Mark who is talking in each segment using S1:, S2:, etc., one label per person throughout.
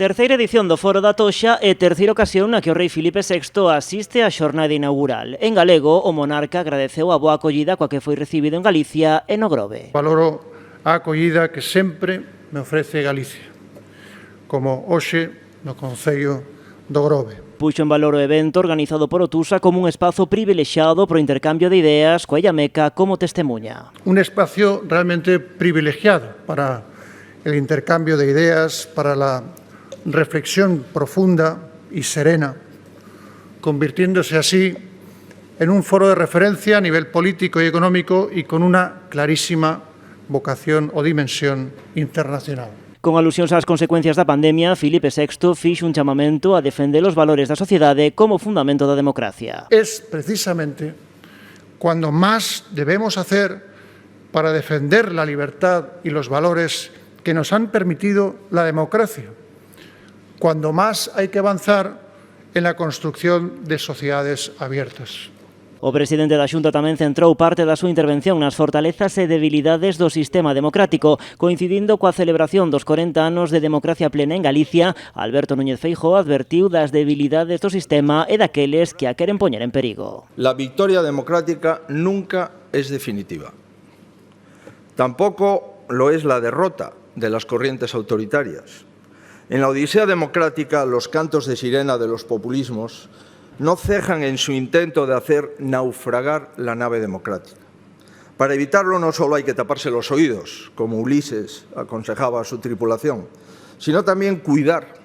S1: Terceira edición do Foro da Toxa e terceira ocasión na que o rei Filipe VI asiste á xornada inaugural. En galego, o monarca agradeceu a boa acollida coa que foi recibido en Galicia e no Grove.
S2: Valoro a acollida que sempre me ofrece Galicia, como hoxe no Concello do Grove.
S1: Puxo en valor o evento organizado por Otusa como un espazo privilexiado pro intercambio de ideas coa Illa Meca como testemunha.
S2: Un espacio realmente privilegiado para el intercambio de ideas, para la reflexión profunda y serena, convirtiéndose así en un foro de referencia a nivel político y económico y con una clarísima vocación o dimensión internacional.
S1: Con alusións ás consecuencias da pandemia, Filipe VI fixo un chamamento a defender os valores da sociedade como fundamento da democracia.
S2: Es precisamente cuando más debemos hacer para defender la libertad y los valores que nos han permitido la democracia, cuando más hay que avanzar en la construcción de sociedades abiertas.
S1: O presidente da Xunta tamén centrou parte da súa intervención nas fortalezas e debilidades do sistema democrático. Coincidindo coa celebración dos 40 anos de democracia plena en Galicia, Alberto Núñez Feijóo advertiu das debilidades do sistema e daqueles que a queren poñer en perigo.
S3: La victoria democrática nunca es definitiva. Tampoco lo es la derrota de las corrientes autoritarias. En la odisea democrática, los cantos de sirena de los populismos no cejan en su intento de hacer naufragar la nave democrática. Para evitarlo no solo hay que taparse los oídos, como Ulises aconsejaba a su tripulación, sino también cuidar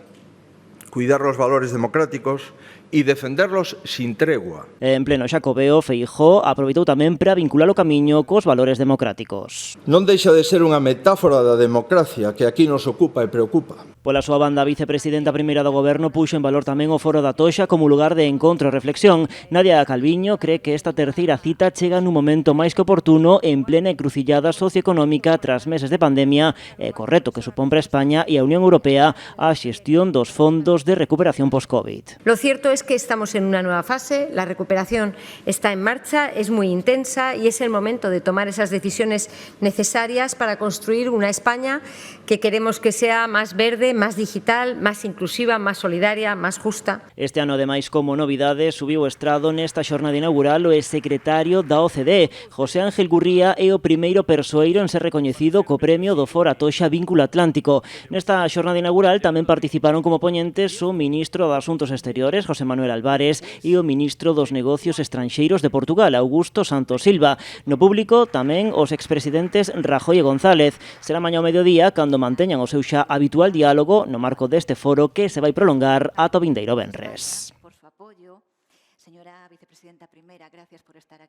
S3: los valores democráticos e defenderlos sin tregua.
S1: En pleno Xacobeo, Feijóo aproveitou tamén para vincular o camiño cos valores democráticos.
S3: Non deixa de ser unha metáfora da democracia que aquí nos ocupa e preocupa.
S1: Pola súa banda, a vicepresidenta primeira do Goberno puxo en valor tamén o Foro da Toxa como lugar de encontro e reflexión. Nadia Calviño cree que esta terceira cita chega nun momento máis que oportuno en plena encrucillada socioeconómica tras meses de pandemia e co reto que supón para España e a Unión Europea a xestión dos fondos de recuperación post-Covid.
S4: Lo cierto es que estamos en una nueva fase, la recuperación está en marcha, es muy intensa y es el momento de tomar esas decisiones necesarias para construir una España que queremos que sea más verde, más digital, más inclusiva, más solidaria, más justa.
S1: Este ano, ademais, como novidade, subiu o estrado nesta xornada inaugural o exsecretario da OCDE. José Ángel Gurría é o primeiro persoeiro en ser recoñecido co premio do Foro Atoxa Vínculo Atlántico. Nesta xornada inaugural tamén participaron como poñentes o ministro de Asuntos Exteriores, José Manuel Álvarez, e o ministro dos Negocios Estranxeiros de Portugal, Augusto Santos Silva. No público tamén os expresidentes Rajoy e González. Será mañá ao mediodía cando manteñan o seu xa habitual diálogo no marco deste foro que se vai prolongar ata o vindeiro venres.
S5: Por su apoyo, señora vicepresidenta primera, gracias por estar aquí.